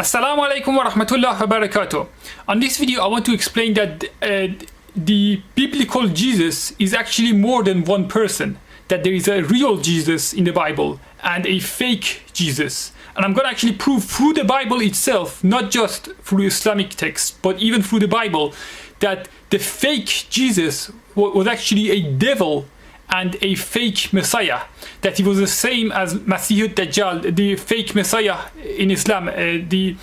Assalamu alaikum wa rahmatullahi wa barakatuh. On this video I want to explain that the biblical Jesus is actually more than one person, that there is a real Jesus in the Bible and a fake Jesus. And I'm going to actually prove through the Bible itself, not just through Islamic texts, but even through the Bible, that the fake Jesus was actually a devil and a fake Messiah, that he was the same as Masih Dajjal, the fake Messiah in Islam, the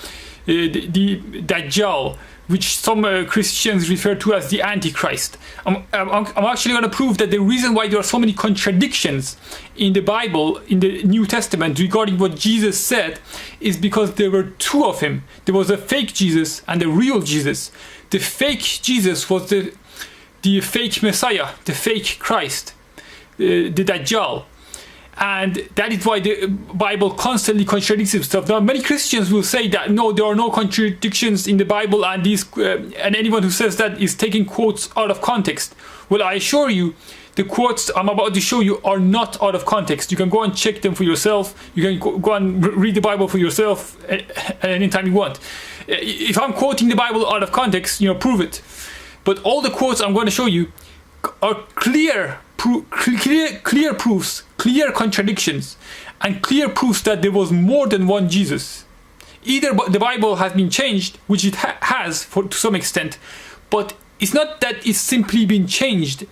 Dajjal, which some Christians refer to as the Antichrist. I'm actually going to prove that the reason why there are so many contradictions in the Bible, in the New Testament, regarding what Jesus said, is because there were two of him. There was a fake Jesus and a real Jesus. The fake Jesus was the fake Messiah, the fake Christ, the Dajjal. And that is why the Bible constantly contradicts itself. Now, many Christians will say that no, there are no contradictions in the Bible, and and anyone who says that is taking quotes out of context. Well, I assure you, the quotes I'm about to show you are not out of context. You can go and check them for yourself. You can go and read the Bible for yourself anytime you want. If I'm quoting the Bible out of context, prove it. But all the quotes I'm going to show you are clear proofs, clear contradictions, and clear proofs that there was more than one Jesus. Either the Bible has been changed, which it has to some extent, but it's not that it's simply been changed.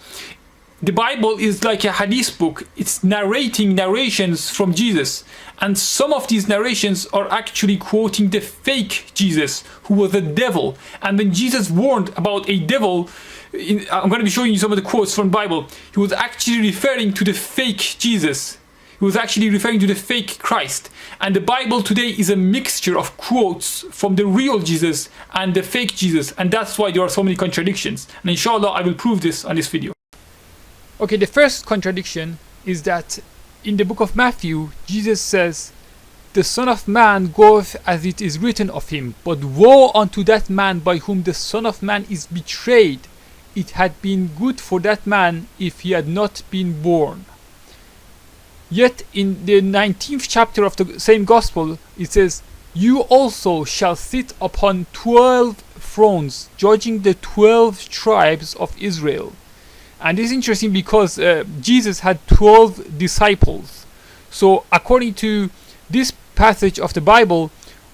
The Bible is like a hadith book. It's narrations from Jesus, and some of these narrations are actually quoting the fake Jesus, who was a devil. And when Jesus warned about a devil, I'm going to be showing you some of the quotes from the Bible, he was actually referring to the fake Jesus. He was actually referring to the fake Christ. And the Bible today is a mixture of quotes from the real Jesus and the fake Jesus. And that's why there are so many contradictions. And inshallah, I will prove this on this video. Okay, the first contradiction is that in the book of Matthew, Jesus says, "The Son of Man goeth as it is written of him, but woe unto that man by whom the Son of Man is betrayed. It had been good for that man if he had not been born." Yet in the 19th chapter of the same gospel, it says, "You also shall sit upon 12 thrones, judging the 12 tribes of Israel." And this is interesting because Jesus had 12 disciples. So according to this passage of the Bible,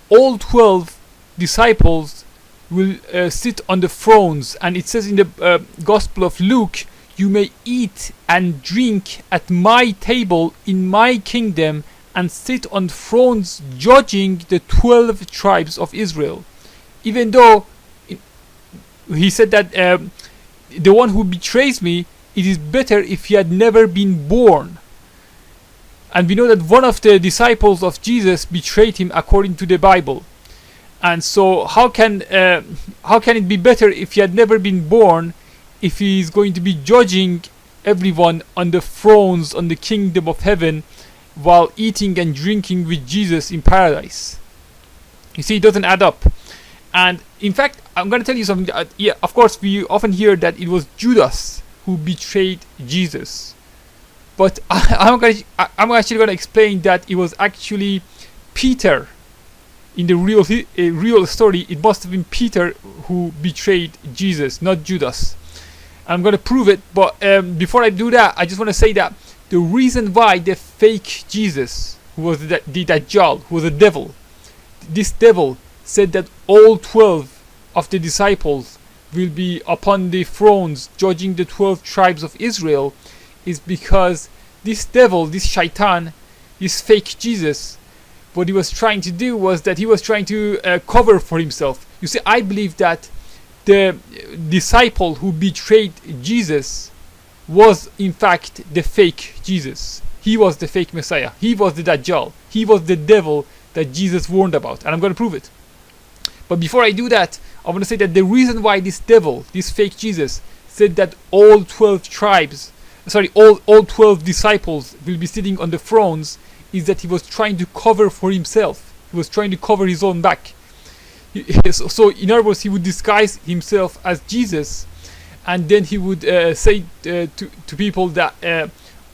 all 12 disciples will sit on the thrones. And it says in the Gospel of Luke, "You may eat and drink at my table in my kingdom and sit on thrones judging the 12 tribes of Israel." Even though he said that the one who betrays me, it is better if he had never been born. And we know that one of the disciples of Jesus betrayed him according to the Bible. And so how can it be better if he had never been born, if he is going to be judging everyone on the thrones on the kingdom of heaven while eating and drinking with Jesus in paradise? You see, it doesn't add up. And in fact, I'm going to tell you something. Yeah, of course, we often hear that it was Judas who betrayed Jesus. But I'm actually going to explain that it was actually Peter. In the real story, it must have been Peter who betrayed Jesus, not Judas. I'm going to prove it, but before I do that, I just want to say that the reason why the fake Jesus, who was the Dajjal, who was a devil, this devil said that all 12 of the disciples will be upon the thrones judging the 12 tribes of Israel, is because this devil, this shaitan, this fake Jesus, what he was trying to do was that he was trying to cover for himself. You see, I believe that the disciple who betrayed Jesus was in fact the fake Jesus. He was the fake Messiah. He was the Dajjal. He was the devil that Jesus warned about. And I'm going to prove it. But before I do that, I want to say that the reason why this devil, this fake Jesus, said that all 12 disciples will be sitting on the thrones is that he was trying to cover for himself. He was trying to cover his own back. So in other words, he would disguise himself as Jesus, and then he would say to people that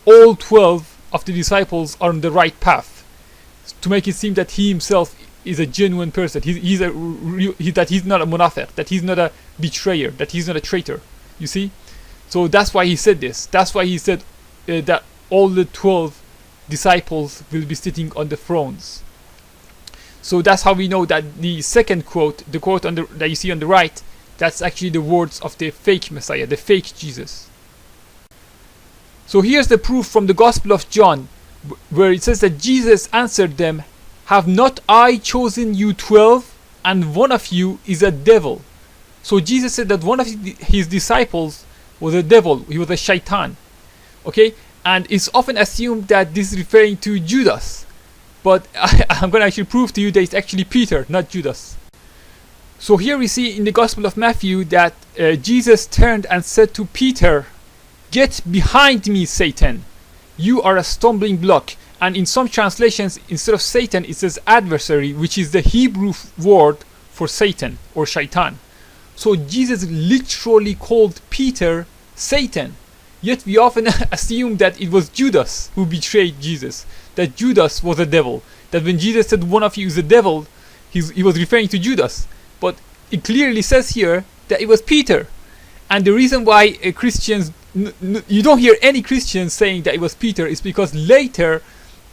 all 12 of the disciples are on the right path, to make it seem that he himself is a genuine person. He's a real, that he's not a munafiq, that he's not a betrayer, that he's not a traitor. You see? So that's why he said this. That's why he said that all the 12 disciples will be sitting on the thrones. So that's how we know that the second quote, the quote on that you see on the right, that's actually the words of the fake Messiah, the fake Jesus. So here's the proof from the Gospel of John, where it says that Jesus answered them, "Have not I chosen you 12, and one of you is a devil?" So Jesus said that one of his disciples was a devil. He was a shaitan. Okay? And it's often assumed that this is referring to Judas. But I'm going to actually prove to you that it's actually Peter, not Judas. So here we see in the Gospel of Matthew that Jesus turned and said to Peter, "Get behind me, Satan. You are a stumbling block." And in some translations, instead of Satan, it says adversary, which is the Hebrew word for Satan or shaitan. So Jesus literally called Peter Satan. Yet we often assume that it was Judas who betrayed Jesus, that Judas was a devil, that when Jesus said one of you is a devil, he was referring to Judas. But it clearly says here that it was Peter. And the reason why Christians, you don't hear any Christians saying that it was Peter, is because later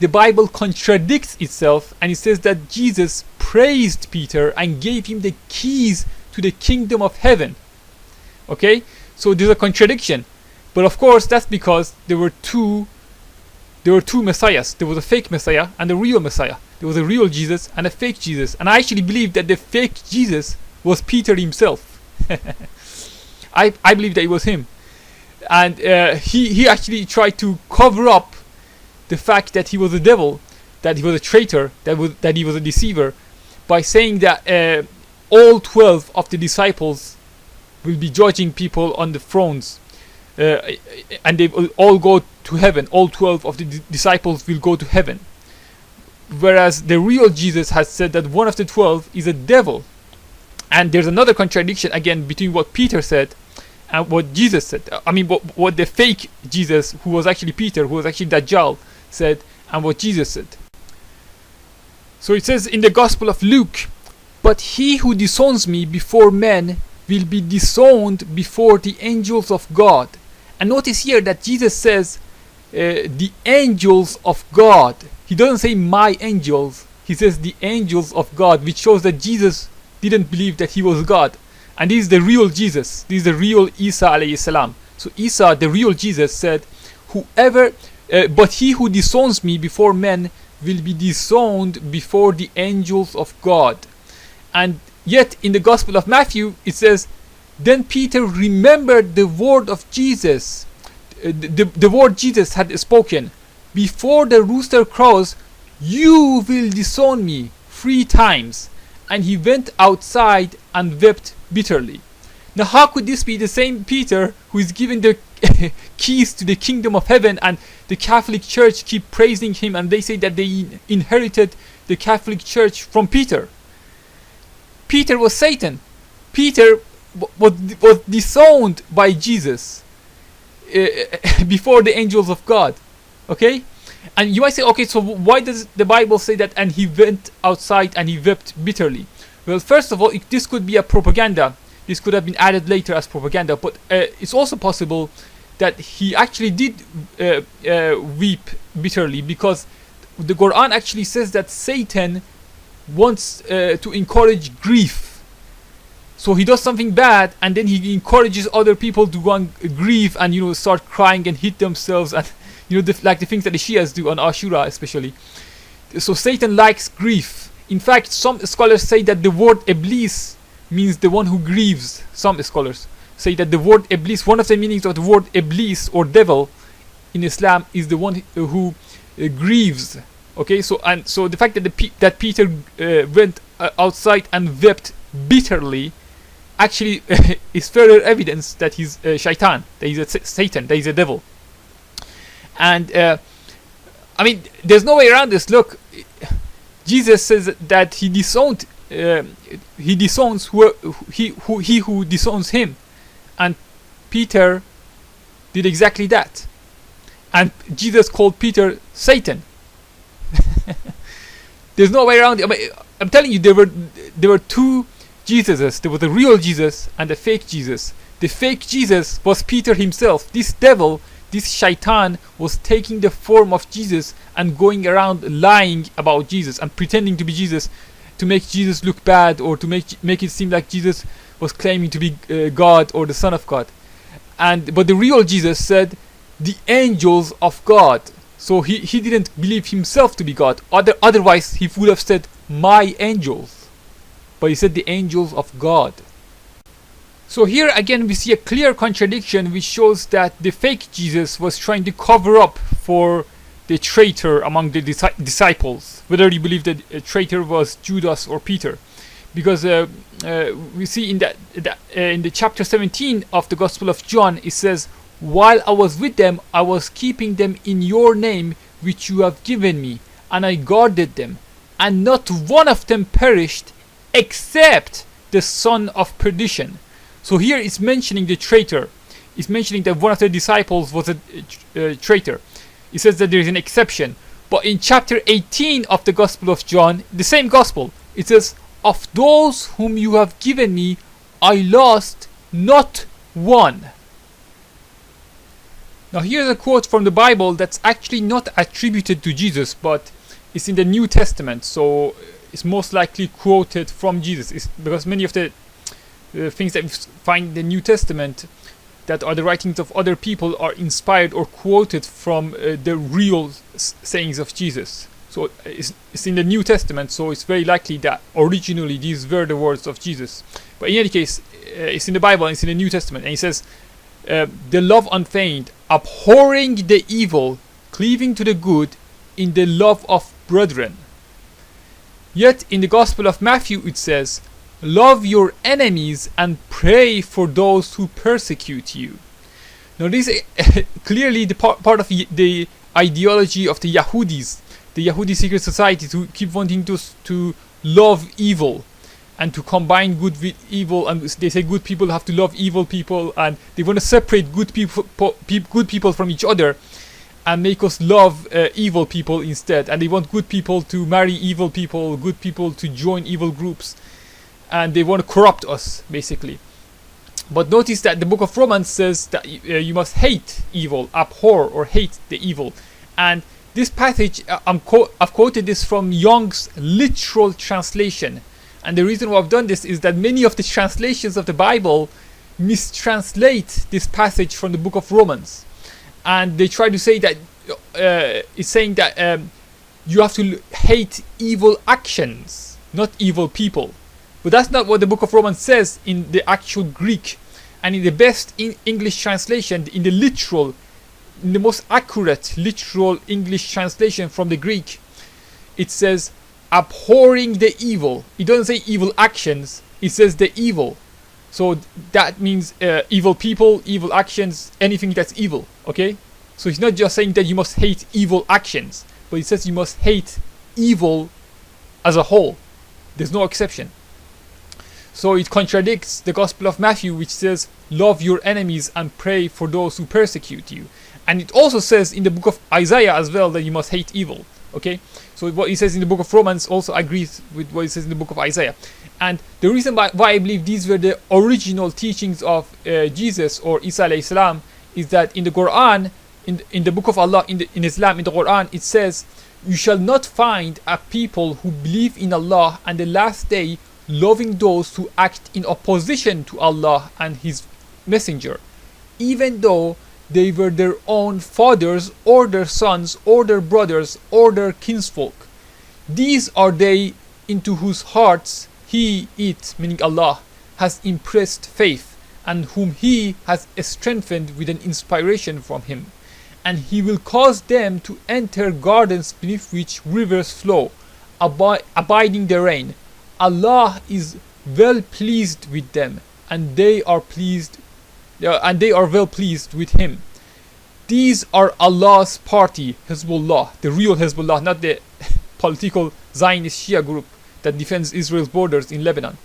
the Bible contradicts itself, and it says that Jesus praised Peter and gave him the keys to the kingdom of heaven. Okay? So there's a contradiction. But of course that's because there were two messiahs. There was a fake Messiah and a real Messiah. There was a real Jesus and a fake Jesus. And I actually believe that the fake Jesus was Peter himself. I believe that it was him. And he actually tried to cover up the fact that he was a devil, that he was a traitor, that he was a deceiver, by saying that all 12 of the disciples will be judging people on the thrones. And they will all go to heaven. All 12 of the disciples will go to heaven. Whereas the real Jesus has said that one of the 12 is a devil. And there's another contradiction again between what Peter said and what Jesus said. I mean, what the fake Jesus, who was actually Peter, who was actually Dajjal, said, and what Jesus said. So it says in the Gospel of Luke, "But he who disowns me before men will be disowned before the angels of God." And notice here that Jesus says the angels of God. He doesn't say my angels. He says the angels of God, which shows that Jesus didn't believe that he was God. And this is the real Jesus. This is the real Isa alayhi salam. So Isa, the real Jesus, said, "But he who disowns me before men will be disowned before the angels of God." And yet in the Gospel of Matthew it says, "Then Peter remembered the word of Jesus," the word Jesus had spoken, "Before the rooster crows, you will disown me 3 times." And he went outside and wept bitterly. Now how could this be the same Peter who is given the keys to the kingdom of heaven, and the Catholic Church keep praising him, and they say that they inherited the Catholic Church from Peter? Peter was Satan. Peter was disowned by Jesus before the angels of God. Okay? And you might say, okay, so why does the Bible say that, and he went outside and he wept bitterly? Well, first of all, this could be a propaganda. This could have been added later as propaganda, but it's also possible that he actually did weep bitterly, because the Quran actually says that Satan wants to encourage grief. So he does something bad, and then he encourages other people to go and grieve and start crying and hit themselves, and like the things that the Shias do on Ashura especially. So Satan likes grief. In fact, some scholars say that the word Iblis means the one who grieves. Some scholars say that the word Iblis, one of the meanings of the word Iblis or devil in Islam, is the one who grieves. Okay, so the fact that Peter went outside and wept bitterly actually is further evidence that he's shaitan, that he's a Satan, that he's a devil. And I mean, there's no way around this. Look, Jesus says that he disowns who disowns him, and Peter did exactly that, and Jesus called Peter Satan. There's no way around it. I'm telling you, there were two Jesuses. There was the real Jesus and the fake Jesus. The fake Jesus was Peter himself. This devil, this shaitan, was taking the form of Jesus and going around lying about Jesus and pretending to be Jesus to make Jesus look bad, or to make it seem like Jesus was claiming to be God or the Son of God. But the real Jesus said the angels of God. So he didn't believe himself to be God. Otherwise he would have said my angels. But he said the angels of God. So here again we see a clear contradiction, which shows that the fake Jesus was trying to cover up for the traitor among the disciples, whether you believe that a traitor was Judas or Peter. Because we see in the chapter 17 of the Gospel of John, it says, while I was with them, I was keeping them in your name which you have given me, and I guarded them, and not one of them perished except the son of perdition. So here it's mentioning the traitor. It's mentioning that one of the disciples was a traitor. It says that there is an exception. But in chapter 18 of the Gospel of John, the same Gospel, it says, of those whom you have given me, I lost not one. Now here's a quote from the Bible that's actually not attributed to Jesus, but it's in the New Testament, so it's most likely quoted from Jesus. It's because many of the things that we find in the New Testament that are the writings of other people are inspired or quoted from the real sayings of Jesus. So it's in the New Testament, so it's very likely that originally these were the words of Jesus. But in any case, it's in the Bible and it's in the New Testament, and he says, the love unfeigned, abhorring the evil, cleaving to the good, in the love of brethren. Yet in the Gospel of Matthew it says, love your enemies and pray for those who persecute you. Now this is clearly the part of the ideology of the Yahudis, the Yahudi secret societies, who keep wanting to love evil and to combine good with evil, and they say good people have to love evil people, and they want to separate good people from each other and make us love evil people instead. And they want good people to marry evil people, good people to join evil groups, and they want to corrupt us basically. But notice that the book of Romans says that you must hate evil, abhor or hate the evil. And this passage, I've quoted this from Young's literal translation. And the reason why I've done this is that many of the translations of the Bible mistranslate this passage from the book of Romans. And they try to say that it's saying that you have to hate evil actions, not evil people. But that's not what the book of Romans says in the actual Greek. And in the best English translation, in the most accurate literal English translation from the Greek, it says, abhorring the evil. It doesn't say evil actions, it says the evil. So that means evil people, evil actions, anything that's evil. Okay? So it's not just saying that you must hate evil actions, but it says you must hate evil as a whole. There's no exception. So it contradicts the Gospel of Matthew, which says, love your enemies and pray for those who persecute you. And it also says in the book of Isaiah as well that you must hate evil. Okay? So what he says in the book of Romans also agrees with what he says in the book of Isaiah. And the reason why I believe these were the original teachings of Jesus or Isa alayhi salam is that in the Quran, in the book of Allah, in Islam, in the Quran, it says, you shall not find a people who believe in Allah and the last day loving those who act in opposition to Allah and His Messenger, even though they were their own fathers or their sons or their brothers or their kinsfolk. These are they into whose hearts He, meaning Allah, has impressed faith, and whom He has strengthened with an inspiration from Him. And He will cause them to enter gardens beneath which rivers flow, abiding the rain. Allah is well pleased with them, and they are well pleased with Him. These are Allah's party, Hezbollah, the real Hezbollah, not the political Zionist Shia group that defends Israel's borders in Lebanon.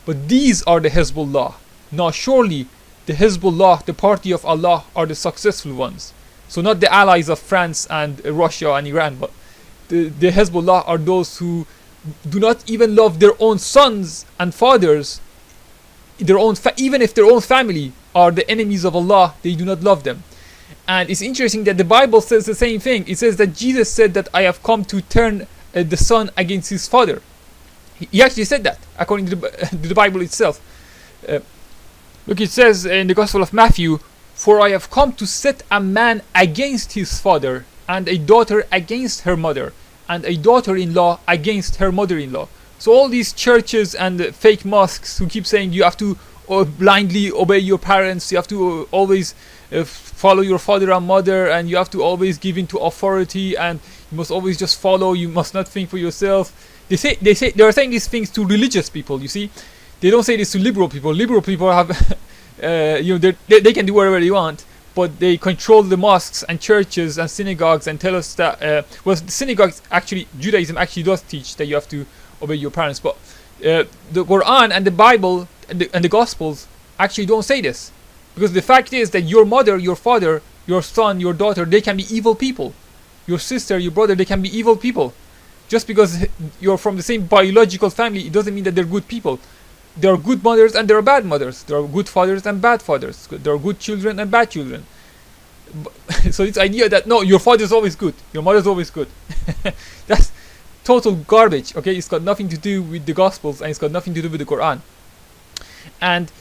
But these are the Hezbollah. Now surely the Hezbollah, the party of Allah, are the successful ones. So not the allies of France and Russia and Iran, but the Hezbollah are those who do not even love their own sons and fathers, even if their own family are the enemies of Allah, they do not love them. And it's interesting that the Bible says the same thing. It says that Jesus said that I have come to turn the son against his father. He actually said that according to the Bible itself. Look, it says in the Gospel of Matthew, for I have come to set a man against his father, and a daughter against her mother, and a daughter-in-law against her mother-in-law. So all these churches and fake mosques who keep saying you have to blindly obey your parents, you have to always follow your father and mother, and you have to always give in to authority, and you must always just follow, you must not think for yourself. They are saying these things to religious people, you see. They don't say this to liberal people. Liberal people have they can do whatever they want, but they control the mosques and churches and synagogues and tell us that well, the synagogues actually, Judaism actually does teach that you have to obey your parents, but the Quran and the Bible and the Gospels actually don't say this, because the fact is that your mother, your father, your son, your daughter, they can be evil people. Your sister, your brother, they can be evil people. Just because you're from the same biological family, it doesn't mean that they're good people. There are good mothers and there are bad mothers. There are good fathers and bad fathers. There are good children and bad children. So this idea that no, your father is always good, your mother is always good, that's total garbage. Okay, it's got nothing to do with the Gospels, and it's got nothing to do with the Quran. And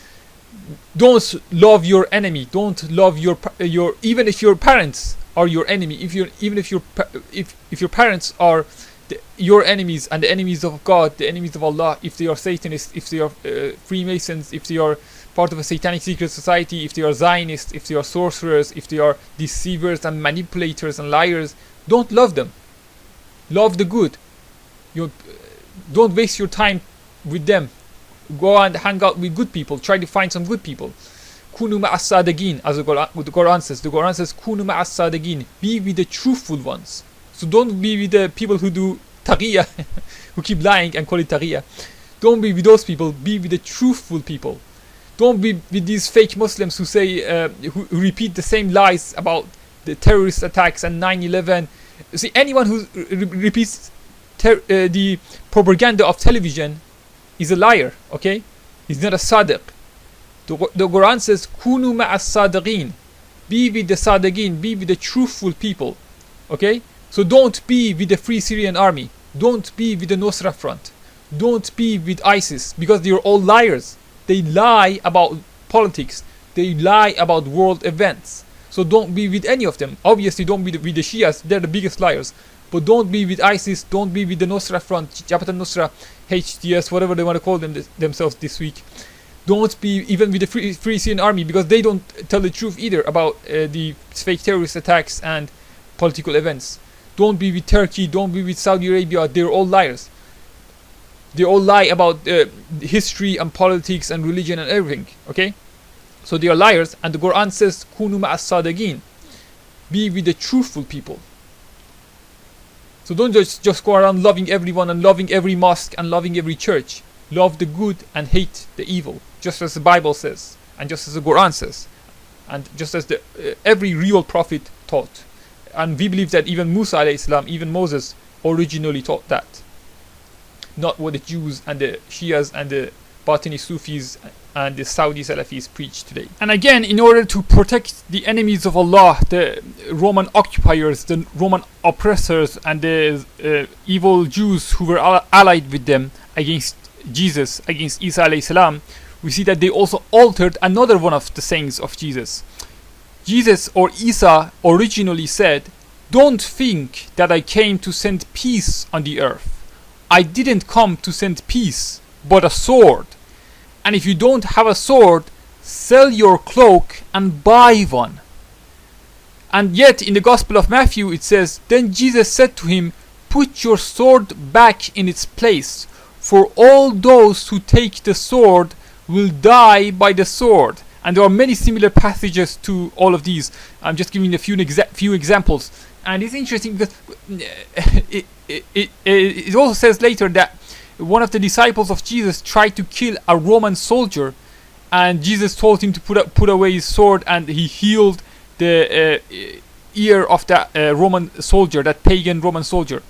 don't love your enemy. Don't love your even if your parents are your enemy. If your parents are your enemies and the enemies of God, the enemies of Allah, if they are Satanists, if they are Freemasons, if they are part of a satanic secret society, if they are Zionists, if they are sorcerers, if they are deceivers and manipulators and liars, don't love them. Love the good. Don't waste your time with them. Go and hang out with good people. Try to find some good people. Kunu ma'as sadegin, as the Quran says. The Quran says, Kunu ma'as sadegin. Be with the truthful ones. So don't be with the people who do taqiyya, who keep lying and call it taqiyya. Don't be with those people. Be with the truthful people. Don't be with these fake Muslims who say, who repeat the same lies about the terrorist attacks and 9/11. See, anyone who repeats the propaganda of television is a liar. Okay, he's not a sadiq. The Quran says, "Kunu ma'as sadiqin." Be with the sadiqin. Be with the truthful people. Okay. So don't be with the Free Syrian Army. Don't be with the Nusra Front. Don't be with ISIS, because they are all liars. They lie about politics. They lie about world events. So don't be with any of them. Obviously, don't be with the Shias. They're the biggest liars. But don't be with ISIS. Don't be with the Nusra Front, Jabhat al-Nusra, HTS, whatever they want to call themselves this week. Don't be even with the Free Syrian Army, because they don't tell the truth either about the fake terrorist attacks and political events. Don't be with Turkey. Don't be with Saudi Arabia. They're all liars. They all lie about history and politics and religion and everything. Okay, so they are liars. And the Quran says, "Kunu ma'as sadegin." Be with the truthful people. So don't just go around loving everyone and loving every mosque and loving every church. Love the good and hate the evil, just as the Bible says, and just as the Quran says, and just as every real prophet taught. And we believe that even Musa alayhi salam, even Moses, originally taught that. Not what the Jews and the Shias and the Batini Sufis and the Saudi Salafis preach today. And again, in order to protect the enemies of Allah, the Roman occupiers, the Roman oppressors, and the evil Jews who were allied with them against Jesus, against Isa alayhi salam, we see that they also altered another one of the sayings of Jesus. Jesus, or Isa, originally said, "Don't think that I came to send peace on the earth. I didn't come to send peace, but a sword. And if you don't have a sword, sell your cloak and buy one." And yet in the Gospel of Matthew it says, "Then Jesus said to him, put your sword back in its place, for all those who take the sword will die by the sword." And there are many similar passages to all of these. I'm just giving a few examples. And it's interesting because it also says later that one of the disciples of Jesus tried to kill a Roman soldier, and Jesus told him to put away his sword, and he healed the ear of that Roman soldier, that pagan Roman soldier.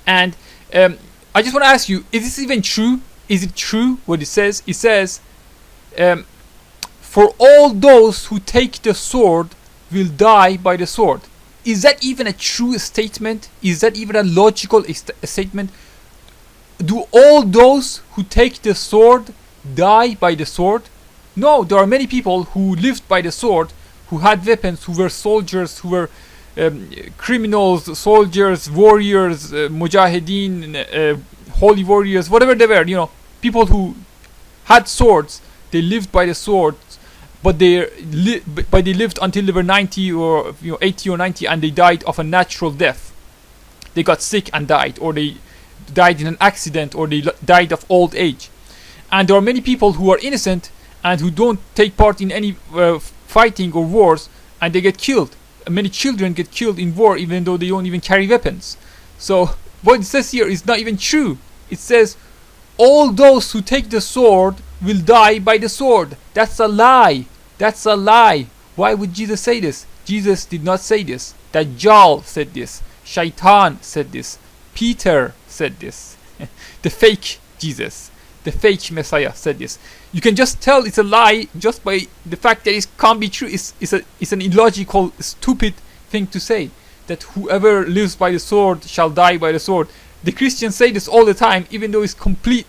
And I just want to ask you, is this even true? Is it true what it says? It says, for all those who take the sword will die by the sword. Is that even a true statement? Is that even a logical statement? Do all those who take the sword die by the sword? No, there are many people who lived by the sword, who had weapons, who were soldiers, who were criminals, soldiers, warriors, mujahideen, holy warriors, whatever they were, people who had swords. They lived by the sword, but they lived until they were 90 or 80 or 90, and they died of a natural death. They got sick and died, or they died in an accident, or they died of old age. And there are many people who are innocent and who don't take part in any fighting or wars, and they get killed. Many children get killed in war even though they don't even carry weapons. So what it says here is not even true. It says all those who take the sword will die by the sword. That's a lie. That's a lie. Why would Jesus say this? Jesus did not say this. Dajjal said this. Shaitan said this. Peter said this. The fake Jesus, the fake Messiah said this. You can just tell it's a lie just by the fact that it can't be true. It's an illogical, stupid thing to say, that whoever lives by the sword shall die by the sword. The Christians say this all the time, even though it's complete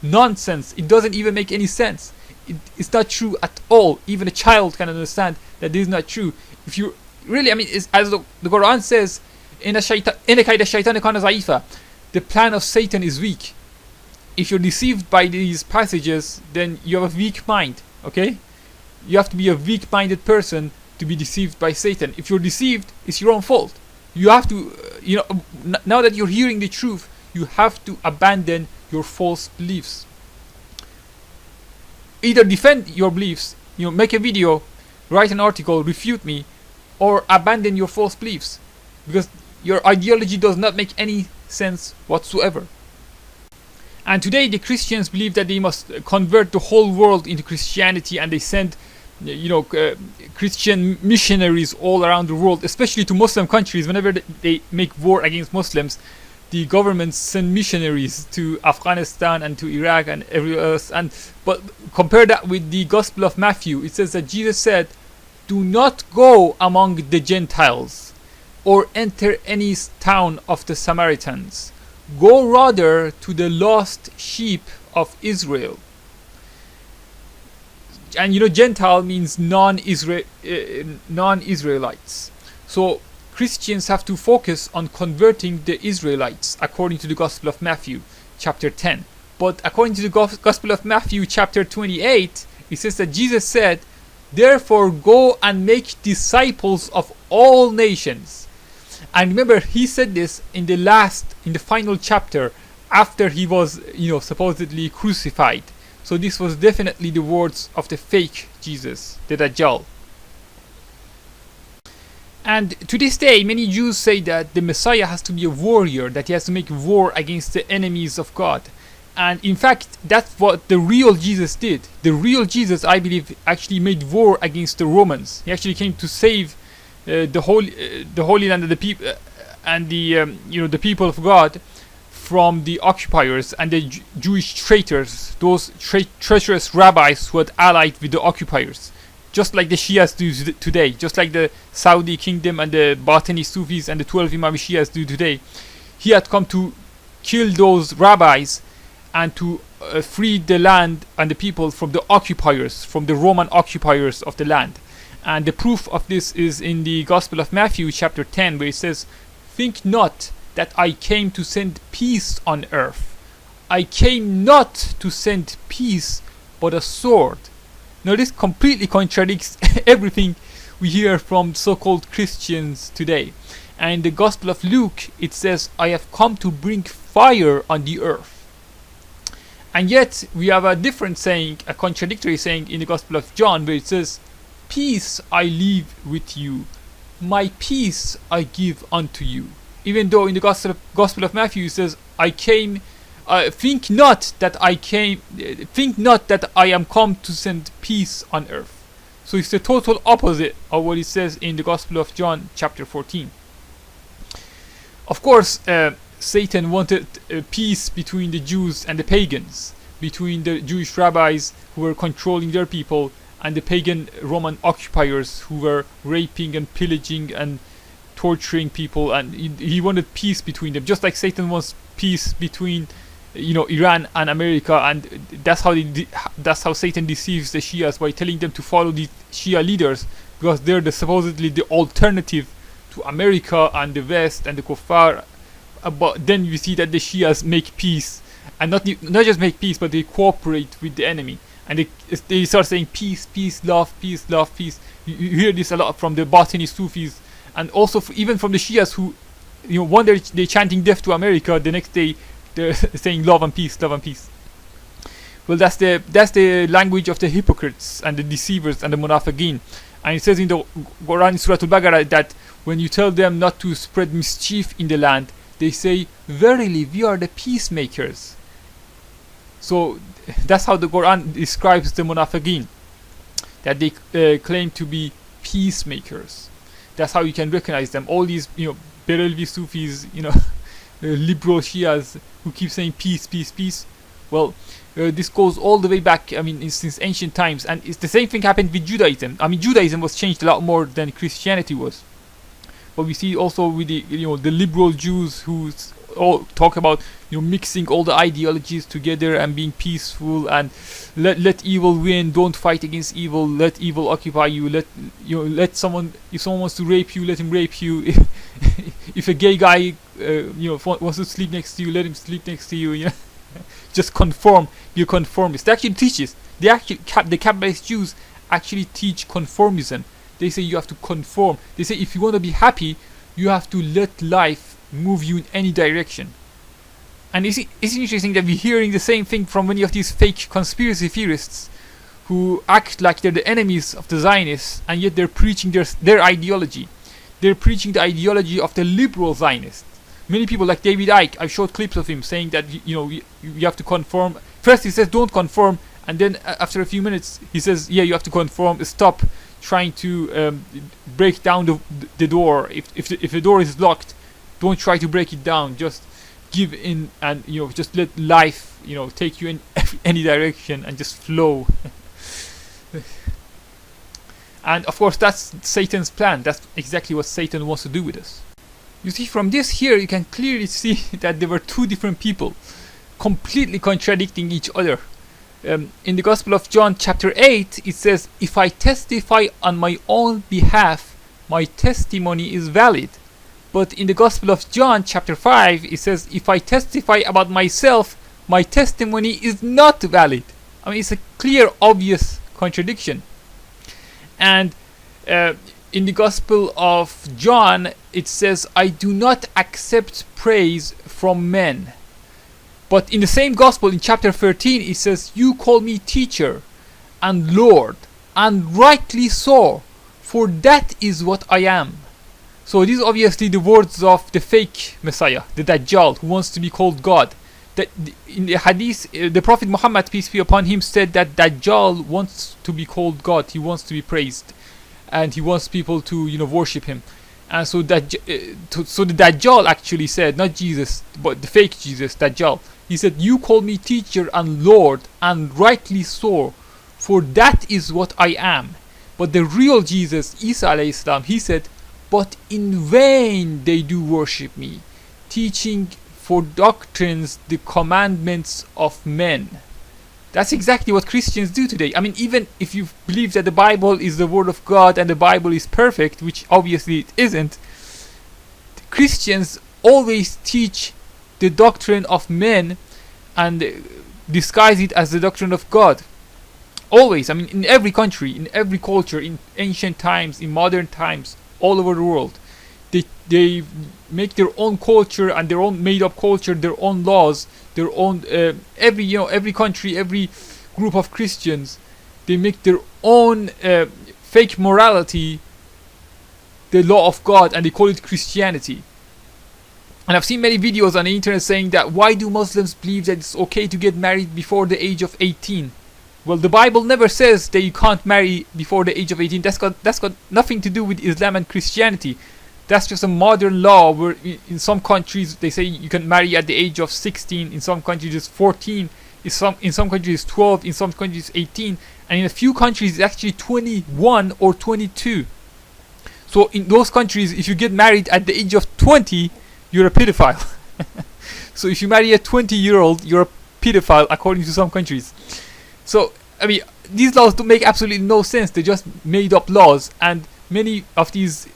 nonsense. It doesn't even make any sense. It's not true at all. Even a child can understand that this is not true. If you really, as the Quran says, the plan of Satan is weak. If you're deceived by these passages, then you have a weak mind. Okay, you have to be a weak-minded person to be deceived by Satan. If you're deceived, it's your own fault. You have to, now that you're hearing the truth, you have to abandon your false beliefs. Either defend your beliefs, make a video, write an article, refute me, or abandon your false beliefs, because your ideology does not make any sense whatsoever. And today the Christians believe that they must convert the whole world into Christianity, and they send Christian missionaries all around the world, especially to Muslim countries. Whenever they make war against Muslims, the governments send missionaries to Afghanistan and to Iraq and everywhere else. But compare that with the Gospel of Matthew. It says that Jesus said, "Do not go among the Gentiles or enter any town of the Samaritans. Go rather to the lost sheep of Israel." And Gentile means non-Israelites. So Christians have to focus on converting the Israelites according to the Gospel of Matthew chapter 10. But according to the Gospel of Matthew chapter 28, it says that Jesus said, "Therefore go and make disciples of all nations." And remember, he said this in the final chapter after he was, supposedly crucified. So this was definitely the words of the fake Jesus, the Dajjal. And to this day, many Jews say that the Messiah has to be a warrior, that he has to make war against the enemies of God. And in fact, that's what the real Jesus did. The real Jesus, I believe, actually made war against the Romans. He actually came to save the Holy Land and the people, and the people of God from the occupiers and the Jewish traitors, those treacherous rabbis who had allied with the occupiers, just like the Shias do today, just like the Saudi kingdom and the Batini Sufis and the 12 Imam Shias do today. He had come to kill those rabbis and to free the land and the people from the occupiers, from the Roman occupiers of the land. And the proof of this is in the Gospel of Matthew chapter 10, where it says, "Think not that I came to send peace on earth. I came not to send peace, but a sword." Now this completely contradicts everything we hear from so-called Christians today. And in the Gospel of Luke, it says, "I have come to bring fire on the earth." And yet we have a different saying, a contradictory saying in the Gospel of John, where it says, "Peace I leave with you, my peace I give unto you." Even though in the Gospel of Matthew it says, think not that I am come to send peace on earth. So it's the total opposite of what it says in the Gospel of John chapter 14. Of course, Satan wanted peace between the Jews and the pagans, between the Jewish rabbis who were controlling their people and the pagan Roman occupiers who were raping and pillaging and torturing people, and he wanted peace between them, just like Satan wants peace between Iran and America. And that's how Satan deceives the Shias, by telling them to follow the Shia leaders, because they're supposedly the alternative to America and the West and the Kuffar. But then you see that the Shias make peace, and not just make peace, but they cooperate with the enemy, and they start saying peace, peace, love, peace, love, peace. You hear this a lot from the Batini Sufis, and also even from the Shias, who one day they're chanting death to America, the next day they're saying love and peace, love and peace. Well, that's the language of the hypocrites and the deceivers and the munafiqeen. And it says in the Quran, in Surah Al-Baqarah, that when you tell them not to spread mischief in the land, they say, verily we are the peacemakers. So that's how the Quran describes the munafiqeen, that they claim to be peacemakers. That's how you can recognize them. All these Berelvi Sufis, liberal Shias who keep saying peace, peace, peace. Well, this goes all the way back, since ancient times, and it's the same thing happened with Judaism. Judaism was changed a lot more than Christianity was. But we see also with the the liberal Jews who all talk about mixing all the ideologies together and being peaceful, and let evil win, don't fight against evil, let evil occupy you, let someone, if someone wants to rape you, let him rape you. If a gay guy wants to sleep next to you, let him sleep next to you. Just conform, be a conformist. They actually teaches. The Kabbalist Jews actually teach conformism. They say you have to conform. They say if you want to be happy, you have to let life move you in any direction. And it's interesting that we're hearing the same thing from many of these fake conspiracy theorists who act like they're the enemies of the Zionists, and yet they're preaching their ideology. They're preaching the ideology of the liberal Zionists. Many people like David Icke, I've showed clips of him saying that you have to conform. First he says don't conform, and then after a few minutes he says you have to conform. Stop trying to break down the door. If the door is locked, don't try to break it down. Just give in, and just let life take you in any direction and just flow. And of course that's Satan's plan. That's exactly what Satan wants to do with us. You see, from this here you can clearly see that there were two different people completely contradicting each other. In the Gospel of John chapter 8 it says, if I testify on my own behalf, my testimony is valid. But in the Gospel of John chapter 5 it says, if I testify about myself, my testimony is not valid. It's a clear, obvious contradiction. And in the Gospel of John it says, I do not accept praise from men. But in the same Gospel, in chapter 13, it says, you call me teacher and Lord, and rightly so, for that is what I am. So these are obviously the words of the fake Messiah, the Dajjal, who wants to be called God. That in the Hadith, the Prophet Muhammad, peace be upon him, said that Dajjal wants to be called God. He wants to be praised, and he wants people to worship him. And so the Dajjal actually said, not Jesus, but the fake Jesus, Dajjal. He said, you call me teacher and Lord, and rightly so, for that is what I am. But the real Jesus, Isa alayhi salam, he said, but in vain they do worship me, teaching for doctrines the commandments of men. That's exactly what Christians do today. Even if you believe that the Bible is the word of God and the Bible is perfect, which obviously it isn't, Christians always teach the doctrine of men and disguise it as the doctrine of God. Always. In every country, in every culture, in ancient times, in modern times, all over the world, they make their own culture and their own made-up culture, their own laws, their own every country, every group of Christians, they make their own fake morality the law of God, and they call it Christianity. And I've seen many videos on the internet saying that why do Muslims believe that it's okay to get married before the age of 18? Well, the Bible never says that you can't marry before the age of 18. That's got nothing to do with Islam and Christianity. That's just a modern law where in some countries they say you can marry at the age of 16, in some countries it's 14, in some countries it's 12, in some countries it's 18, and in a few countries it's actually 21 or 22. So in those countries, if you get married at the age of 20, you're a pedophile. So if you marry a 20-year-old, you're a pedophile according to some countries. So I mean, these laws don't make absolutely no sense. They just made up laws, and many of these,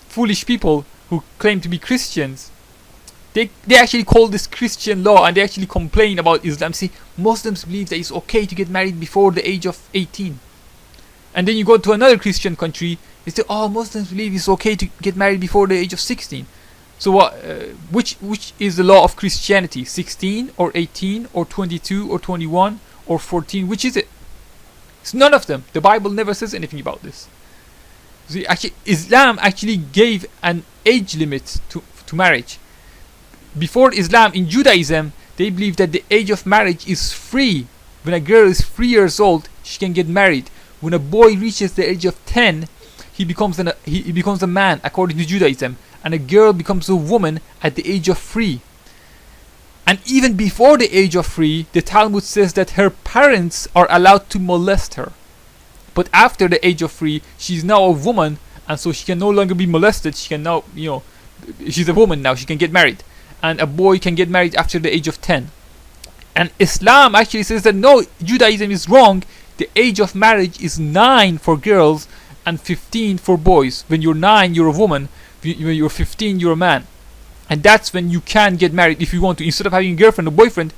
foolish people who claim to be Christians, they actually call this Christian law, and they actually complain about Islam. See, Muslims believe that it's okay to get married before the age of 18. And then you go to another Christian country, they say, oh, Muslims believe it's okay to get married before the age of 16. So what? Which is the law of Christianity? 16 or 18 or 22 or 21 or 14? Which is it? It's none of them. The Bible never says anything about this. See, actually, Islam actually gave an age limit to marriage. Before Islam, in Judaism, they believe that the age of marriage is free. When a girl is 3 years old, she can get married. When a boy reaches the age of 10, he becomes a man according to Judaism, and a girl becomes a woman at the age of 3. And even before the age of 3, the Talmud says that her parents are allowed to molest her. But after the age of 3, she's now a woman, and so she can no longer be molested. She can now, she's a woman now. She can get married, and a boy can get married after the age of 10. And Islam actually says that no, Judaism is wrong. The age of marriage is 9 for girls and 15 for boys. When you're 9, you're a woman. When you're 15, you're a man. And that's when you can get married if you want to. Instead of having a girlfriend or boyfriend,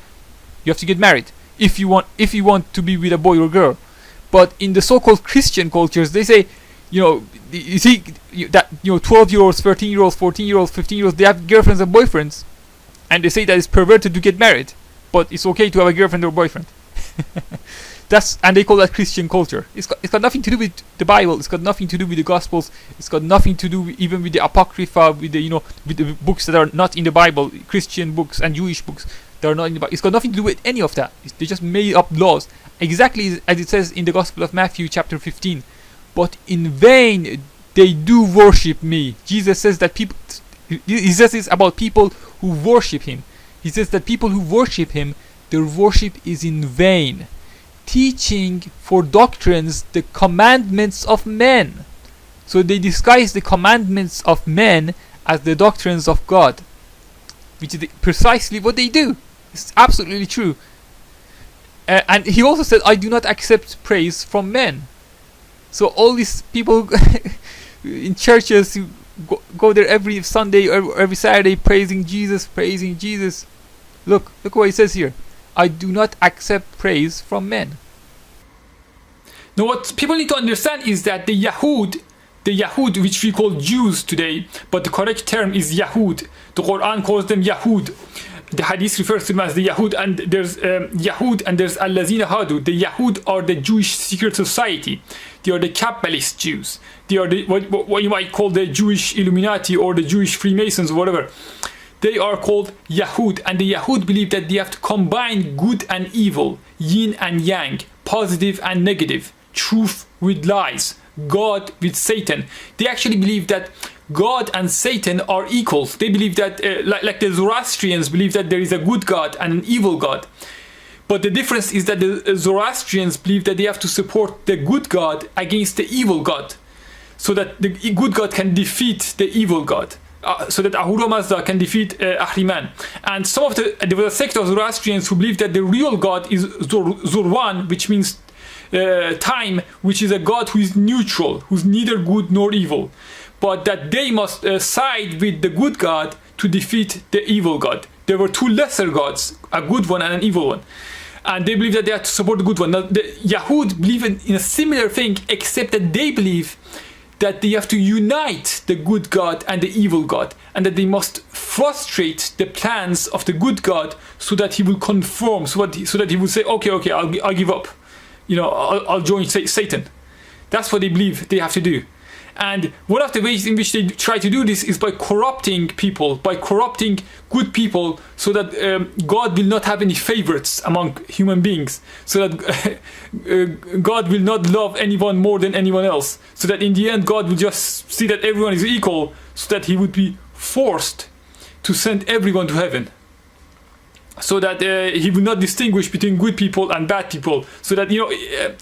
you have to get married if you want to be with a boy or girl. But in the so-called Christian cultures, they say, you see that 12-year-olds, 13-year-olds, 14-year-olds, 15-year-olds, they have girlfriends and boyfriends, and they say that it's perverted to get married, but it's okay to have a girlfriend or boyfriend. And they call that Christian culture. It's got nothing to do with the Bible. It's got nothing to do with the Gospels. It's got nothing to do even with the Apocrypha, with the books that are not in the Bible, Christian books and Jewish books that are not in the Bible. It's got nothing to do with any of that. They just made up laws, exactly as it says in the Gospel of Matthew chapter 15. But in vain they do worship me. Jesus says that people. He says this about people who worship him. He says that people who worship him, their worship is in vain, teaching for doctrines the commandments of men. So they disguise the commandments of men as the doctrines of God, which is precisely what they do. It's absolutely true. And he also said, I do not accept praise from men. So all these people in churches who go there every Sunday or every Saturday praising Jesus. Look what he says here. I do not accept praise from men. Now what people need to understand is that the Yahud, which we call Jews today, but the correct term is Yahud. The Quran calls them Yahud. The Hadith refers to them as the Yahud, and there's Yahud and there's Allazina Hadu. The Yahud are the Jewish secret society. They are the Kabbalist Jews. They are what you might call the Jewish Illuminati or the Jewish Freemasons or whatever. They are called Yahud, and the Yahud believe that they have to combine good and evil, yin and yang, positive and negative, truth with lies, God with Satan. They actually believe that God and Satan are equals. They believe that, like the Zoroastrians believe that there is a good God and an evil God. But the difference is that the Zoroastrians believe that they have to support the good God against the evil God, so that the good God can defeat the evil God. So that Ahura Mazda can defeat Ahriman. And there was a sect of Zoroastrians who believed that the real God is Zurwan, which means time, which is a God who is neutral, who's neither good nor evil, but that they must side with the good God to defeat the evil God. There were two lesser gods, a good one and an evil one, and they believe that they have to support the good one. Now the Yahud believe in a similar thing, except that they believe that they have to unite the good God and the evil God, and that they must frustrate the plans of the good God so that he will conform, so that he will say, okay, I'll give up. I'll join Satan. That's what they believe they have to do. And one of the ways in which they try to do this is by corrupting people, by corrupting good people, so that God will not have any favorites among human beings, so that God will not love anyone more than anyone else, so that in the end God will just see that everyone is equal, so that he would be forced to send everyone to heaven. So that he will not distinguish between good people and bad people. So that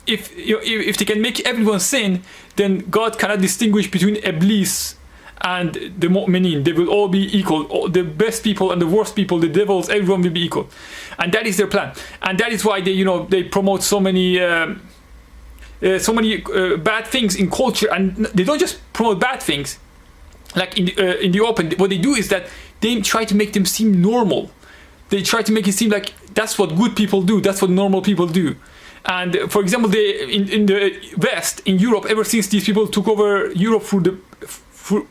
if they can make everyone sin, then God cannot distinguish between Iblis and the Mu'minin. They will all be equal. All the best people and the worst people, the devils, everyone will be equal. And that is their plan. And that is why they promote so many bad things in culture. And they don't just promote bad things, like in the open. What they do is that they try to make them seem normal. They try to make it seem like that's what good people do, that's what normal people do. And for example, in the West, in Europe, ever since these people took over Europe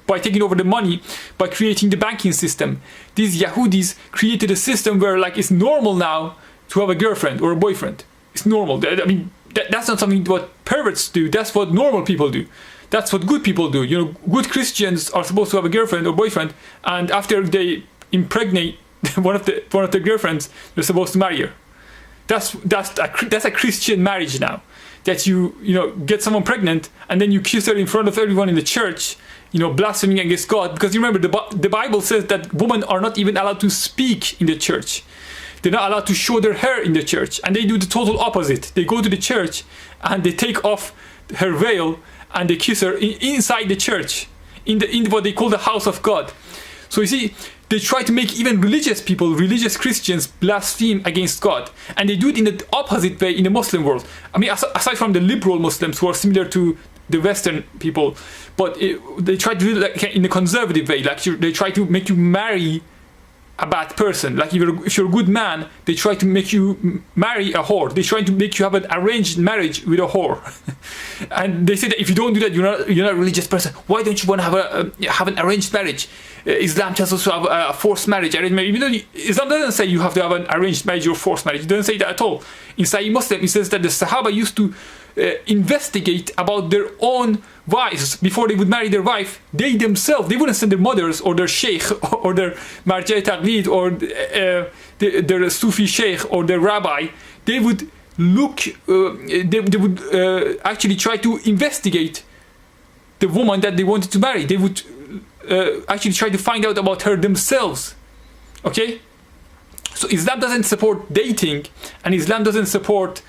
by taking over the money, by creating the banking system, these Yahudis created a system where like it's normal now to have a girlfriend or a boyfriend. It's normal. I mean, that's not something what perverts do, that's what normal people do. That's what good people do. Good Christians are supposed to have a girlfriend or boyfriend, and after they impregnate one of the girlfriends, they're supposed to marry her. That's a Christian marriage now. That you get someone pregnant and then you kiss her in front of everyone in the church, blaspheming against God. Because you remember the Bible says that women are not even allowed to speak in the church. They're not allowed to show their hair in the church, and they do the total opposite. They go to the church and they take off her veil and they kiss her inside the church, in what they call the house of God. So you see, they try to make even religious people, religious Christians, blaspheme against God. And they do it in the opposite way in the Muslim world. I mean, aside from the liberal Muslims who are similar to the Western people, but they try to do it like in a conservative way. Like they try to make you marry a bad person. Like if you're a good man, they try to make you marry a whore. They try to make you have an arranged marriage with a whore. And they say that if you don't do that, you're not a religious person. Why don't you want to have an arranged marriage? Islam tells us to have a forced marriage, arranged marriage. Even though Islam doesn't say you have to have an arranged marriage or forced marriage. It doesn't say that at all. In Sahih Muslim, it says that the Sahaba used to investigate about their own wives before they would marry their wife. They themselves, they wouldn't send their mothers or their sheikh or their marja taqlid or their Sufi sheikh or their rabbi. They would look, they would actually try to investigate the woman that they wanted to marry. They would actually try to find out about her themselves. Okay? So Islam doesn't support dating, and Islam doesn't support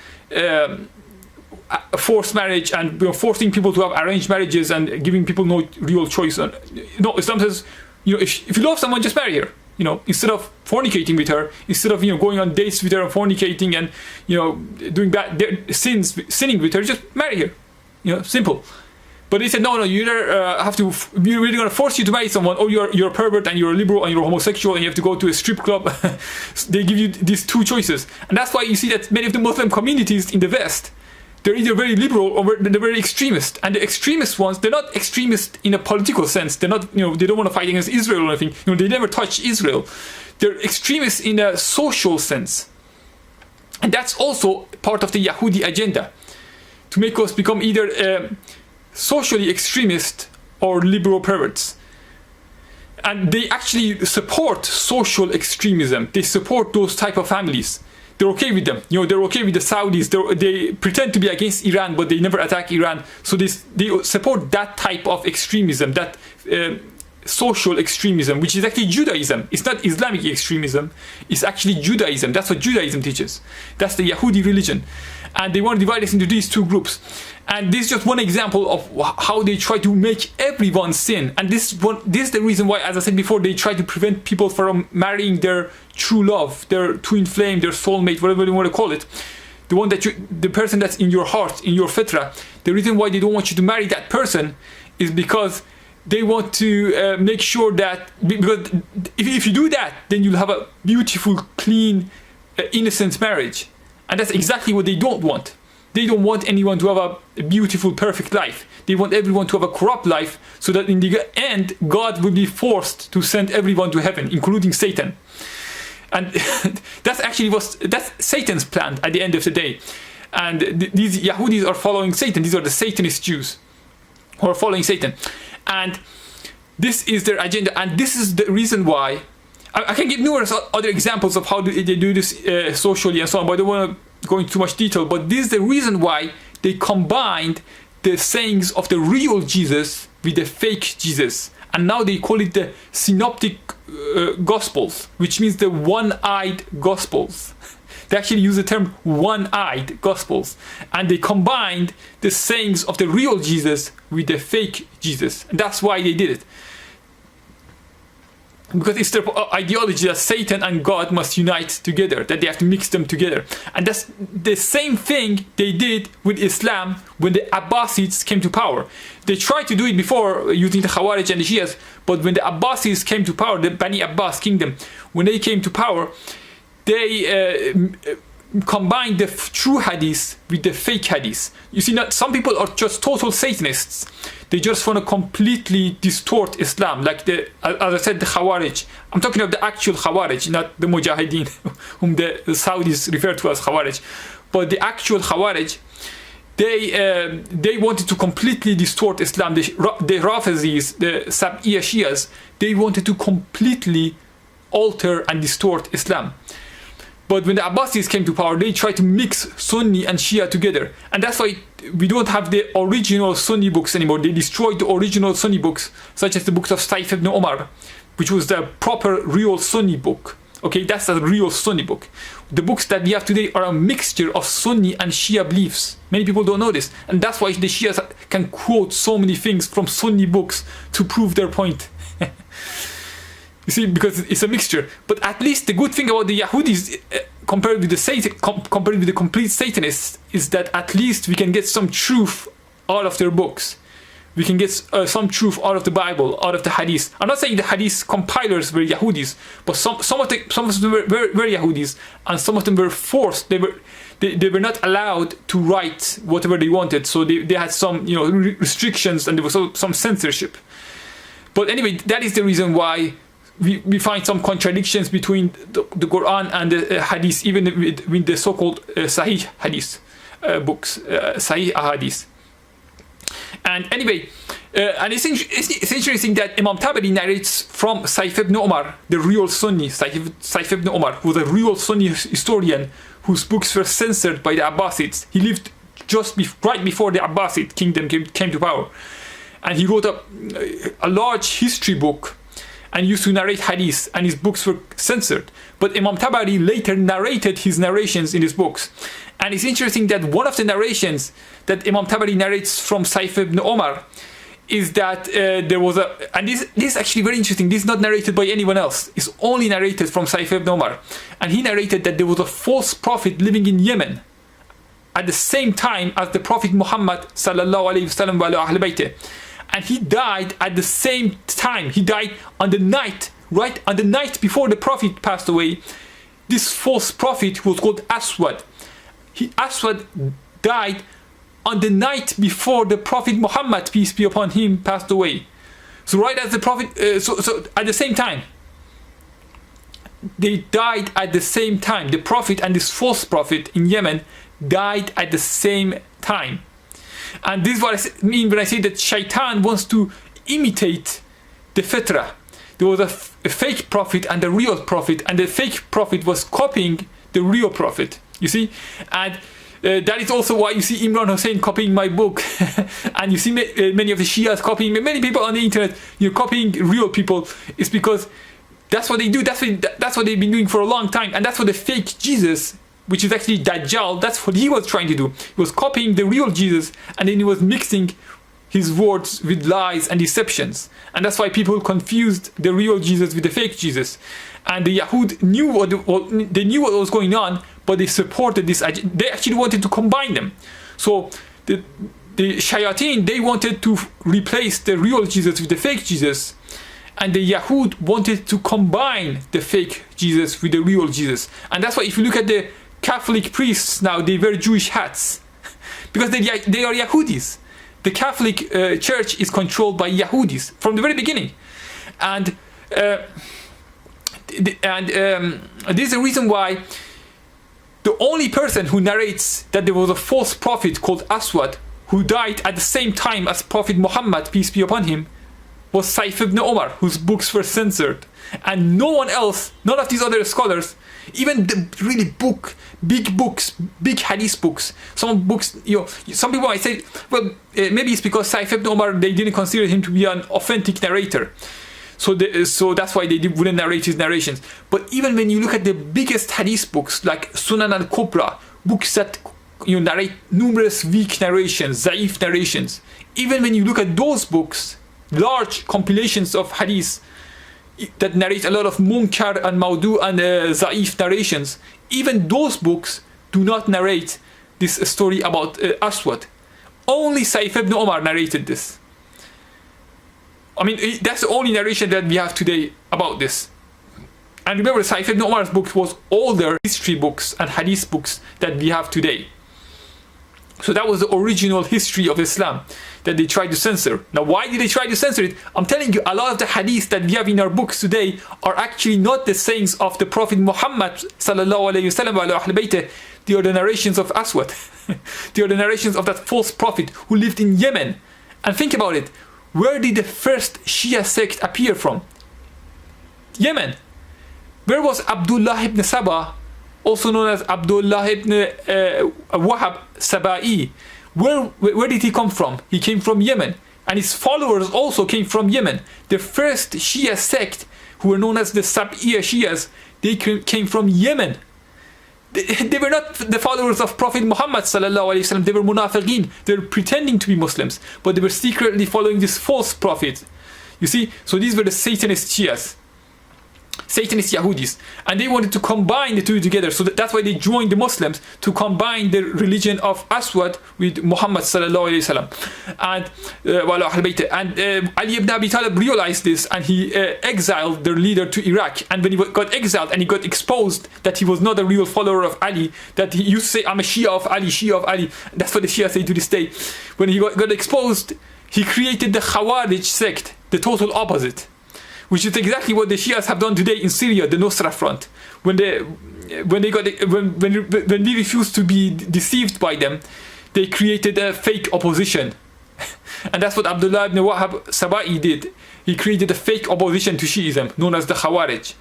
forced marriage and forcing people to have arranged marriages and giving people no real choice. No, Islam says, if you love someone, just marry her. Instead of fornicating with her, instead of going on dates with her and fornicating and doing bad sinning with her, just marry her. Simple. But they said no, you either have to, we're really going to force you to marry someone, or you're a pervert and you're a liberal and you're a homosexual and you have to go to a strip club. They give you these two choices, and that's why you see that many of the Muslim communities in the West, they're either very liberal or they're very extremist. And the extremist ones, they're not extremist in a political sense. They're not, they don't want to fight against Israel or anything. They never touch Israel. They're extremists in a social sense. And that's also part of the Yahudi agenda, to make us become either socially extremist or liberal perverts. And they actually support social extremism. They support those type of families. They're okay with them. They're okay with the Saudis. They pretend to be against Iran, but they never attack Iran. So they support that type of extremism, that social extremism, which is actually Judaism. It's not Islamic extremism. It's actually Judaism. That's what Judaism teaches. That's the Yahudi religion. And they want to divide us into these two groups. And this is just one example of how they try to make everyone sin. And this is the reason why, as I said before, they try to prevent people from marrying their true love, their twin flame, their soulmate, whatever you want to call it. The person that's in your heart, in your fitra. The reason why they don't want you to marry that person is because they want to make sure that, because if you do that, then you'll have a beautiful, clean, innocent marriage. And that's exactly what they don't want. They don't want anyone to have a beautiful, perfect life. They want everyone to have a corrupt life, so that in the end, God will be forced to send everyone to heaven, including Satan. And that's Satan's plan at the end of the day. And these Yahudis are following Satan. These are the Satanist Jews. who are following Satan. And this is their agenda, and this is the reason why. I can give numerous other examples of how they do this socially and so on, but I don't want to go into too much detail. But this is the reason why they combined the sayings of the real Jesus with the fake Jesus. And now they call it the synoptic gospels, which means the one-eyed gospels. They actually use the term one-eyed gospels. And they combined the sayings of the real Jesus with the fake Jesus. And that's why they did it. Because it's their ideology that Satan and God must unite together, that they have to mix them together. And that's the same thing they did with Islam when the Abbasids came to power. They tried to do it before using the Khawarij and the Shias, but when the Abbasids came to power, the Bani Abbas kingdom, when they came to power, they combined the true hadith with the fake hadith. You see, not some people are just total Satanists. They just want to completely distort Islam, like as I said, the Khawarij. I'm talking of the actual Khawarij, not the Mujahideen, whom the Saudis refer to as Khawarij. But the actual Khawarij, they wanted to completely distort Islam. The Rafizis, the Sab'iyya Shias, they wanted to completely alter and distort Islam. But when the Abbasids came to power, they tried to mix Sunni and Shia together. And that's why we don't have the original Sunni books anymore. They destroyed the original Sunni books, such as the books of Saif ibn Umar, which was the proper, real Sunni book. Okay, that's the real Sunni book. The books that we have today are a mixture of Sunni and Shia beliefs. Many people don't know this. And that's why the Shias can quote so many things from Sunni books to prove their point. You see, because it's a mixture. But at least the good thing about the Yahudis, compared with the complete Satanists, is that at least we can get some truth out of their books. We can get some truth out of the Bible, out of the Hadith. I'm not saying the Hadith compilers were Yahudis, but some of them were Yahudis, and some of them were forced. They were not allowed to write whatever they wanted, so they had some restrictions, and there was some censorship. But anyway, that is the reason why we find some contradictions between the Quran and the Hadith, even with the so-called Sahih Hadith books, Sahih Ahadith. And anyway, and it's interesting that Imam Tabari narrates from Saif ibn Umar, the real Sunni, Saif ibn Umar, who was a real Sunni historian whose books were censored by the Abbasids. He lived just right before the Abbasid kingdom came to power. And he wrote a large history book and used to narrate hadith, and his books were censored. But Imam Tabari later narrated his narrations in his books. And it's interesting that one of the narrations that Imam Tabari narrates from Saif ibn Umar is that there was and this is actually very interesting, this is not narrated by anyone else, it's only narrated from Saif ibn Umar. And he narrated that there was a false prophet living in Yemen at the same time as the Prophet Muhammad sallallahu alaihi wasallam wa ahl baytih. And he died at the same time. He died on the night, right on the night before the Prophet passed away. This false prophet was called Aswad. Aswad died on the night before the Prophet Muhammad, peace be upon him, passed away. So right as the Prophet, so at the same time, they died at the same time. The Prophet and this false prophet in Yemen died at the same time. And this is what I mean when I say that Shaitan wants to imitate the Fitra. There was a fake prophet and a real prophet, and the fake prophet was copying the real prophet. You see? And that is also why you see Imran Hussein copying my book. And you see many of the Shias copying, many people on the internet, copying real people. It's because that's what they do. That's what they've been doing for a long time. And that's what the fake Jesus, which is actually Dajjal, that's what he was trying to do. He was copying the real Jesus, and then he was mixing his words with lies and deceptions. And that's why people confused the real Jesus with the fake Jesus. And the Yahud knew what was going on, but they supported this. They actually wanted to combine them. So the Shayateen, they wanted to replace the real Jesus with the fake Jesus. And the Yahud wanted to combine the fake Jesus with the real Jesus. And that's why if you look at the Catholic priests now, they wear Jewish hats because they are Yahudis. The Catholic Church is controlled by Yahudis from the very beginning, and this is the reason why the only person who narrates that there was a false prophet called Aswad who died at the same time as Prophet Muhammad, peace be upon him, was Saif ibn Umar, whose books were censored. And no one else, none of these other scholars, even the really big hadith books, some books, some people might say, well, maybe it's because Saif ibn Umar, they didn't consider him to be an authentic narrator. So that's why they wouldn't narrate his narrations. But even when you look at the biggest hadith books, like Sunan al-Kubra, books that narrate numerous weak narrations, zaif narrations, even when you look at those books, large compilations of hadith that narrate a lot of munkar and maudu and zaif narrations, even those books do not narrate this story about Aswad. Only Saif ibn Umar narrated this. I mean, that's the only narration that we have today about this. And remember, Saif ibn Umar's book was older history books and hadith books that we have today. So that was the original history of Islam that they tried to censor. Now, why did they try to censor it? I'm telling you, a lot of the hadiths that we have in our books today are actually not the sayings of the Prophet Muhammad sallallahu alaihi wasallam. They are the narrations of Aswad. They are the narrations of that false prophet who lived in Yemen. And think about it. Where did the first Shia sect appear from? Yemen. Where was Abdullah ibn Saba, also known as Abdullah ibn Wahab Sabai? Where did he come from? He came from Yemen. And his followers also came from Yemen. The first Shia sect, who were known as the Sab'iyya Shias, they came from Yemen. They were not the followers of Prophet Muhammad sallallahu alaihi wasallam. They were munafiqeen. They were pretending to be Muslims, but they were secretly following this false prophet. You see, so these were the Satanist Shias, Satanist Yahudis, and they wanted to combine the two together. So that's why they joined the Muslims, to combine the religion of Aswad with Muhammad sallallahu alaihi wasallam. And Ali ibn Abi Talib realized this, and he exiled their leader to Iraq. And when he got exiled and he got exposed that he was not a real follower of Ali, that he used to say, I'm a Shia of Ali, Shia of Ali. That's what the Shia say to this day. When he got exposed, he created the Khawarij sect, the total opposite, which is exactly what the Shias have done today in Syria, the Nusra Front. When we refused to be deceived by them, they created a fake opposition. And that's what Abdullah ibn Wahab Sabai did. He created a fake opposition to Shiism, known as the Khawarij.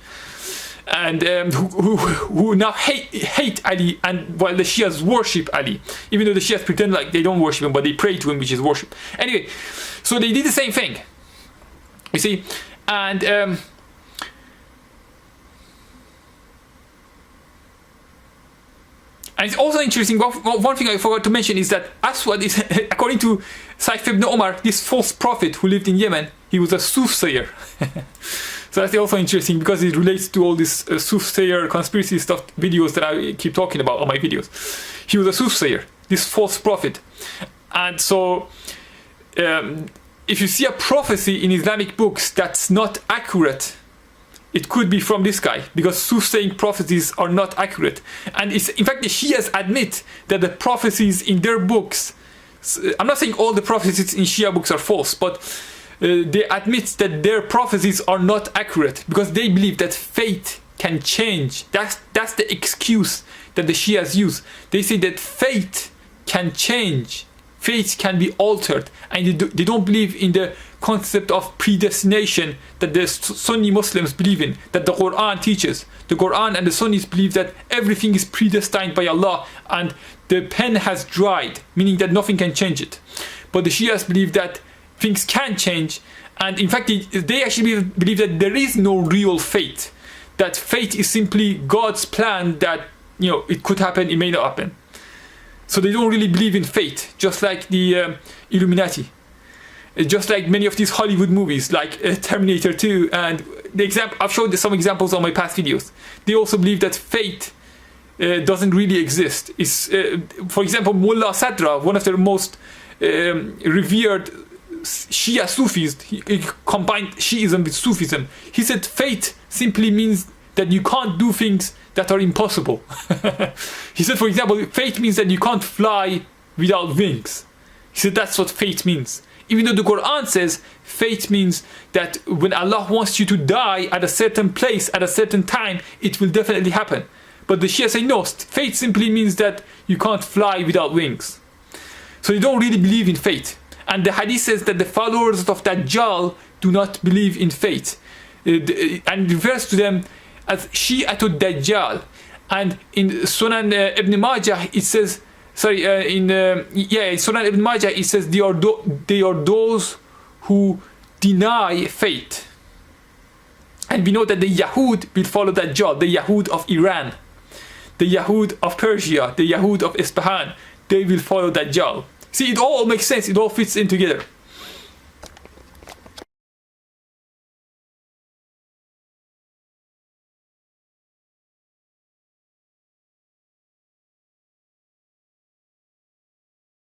And who now hate Ali, and while the Shias worship Ali, even though the Shias pretend like they don't worship him, but they pray to him, which is worship. Anyway, so they did the same thing. You see? And it's also interesting, one thing I forgot to mention is that Aswad is, according to Saif ibn Umar, this false prophet who lived in Yemen, he was a soothsayer. So that's also interesting because it relates to all this soothsayer conspiracy stuff videos that I keep talking about on my videos. He was a soothsayer, this false prophet. And so if you see a prophecy in Islamic books that's not accurate, it could be from this guy, because soothsaying prophecies are not accurate. And in fact, the Shias admit that the prophecies in their books, I'm not saying all the prophecies in Shia books are false, but they admit that their prophecies are not accurate, because they believe that fate can change. That's the excuse that the Shias use. They say that fate can change. Fate can be altered, and they don't believe in the concept of predestination that the Sunni Muslims believe in, that the Quran teaches. The Quran and the Sunnis believe that everything is predestined by Allah and the pen has dried, meaning that nothing can change it. But the Shias believe that things can change, and in fact they actually believe that there is no real fate, that fate is simply God's plan, that it could happen, it may not happen. So they don't really believe in fate, just like the Illuminati, just like many of these Hollywood movies, like Terminator 2, and I've showed some examples on my past videos. They also believe that fate doesn't really exist. For example, Mullah Sadra, one of their most revered Shia Sufis, he combined Shiism with Sufism. He said fate simply means that you can't do things that are impossible. He said, for example, fate means that you can't fly without wings. He said that's what fate means. Even though the Quran says fate means that when Allah wants you to die at a certain place at a certain time, it will definitely happen. But the Shia say no, fate simply means that you can't fly without wings. So they don't really believe in fate. And the hadith says that the followers of Dajjal do not believe in fate. And refers to them as Shi'atul Dajjal. And in Sunan Ibn Majah it says, in Sunan Ibn Majah it says they are those who deny fate. And we know that the Yahud will follow Dajjal, the Yahud of Iran, the Yahud of Persia, the Yahud of Isfahan, they will follow Dajjal. See, it all makes sense, it all fits in together.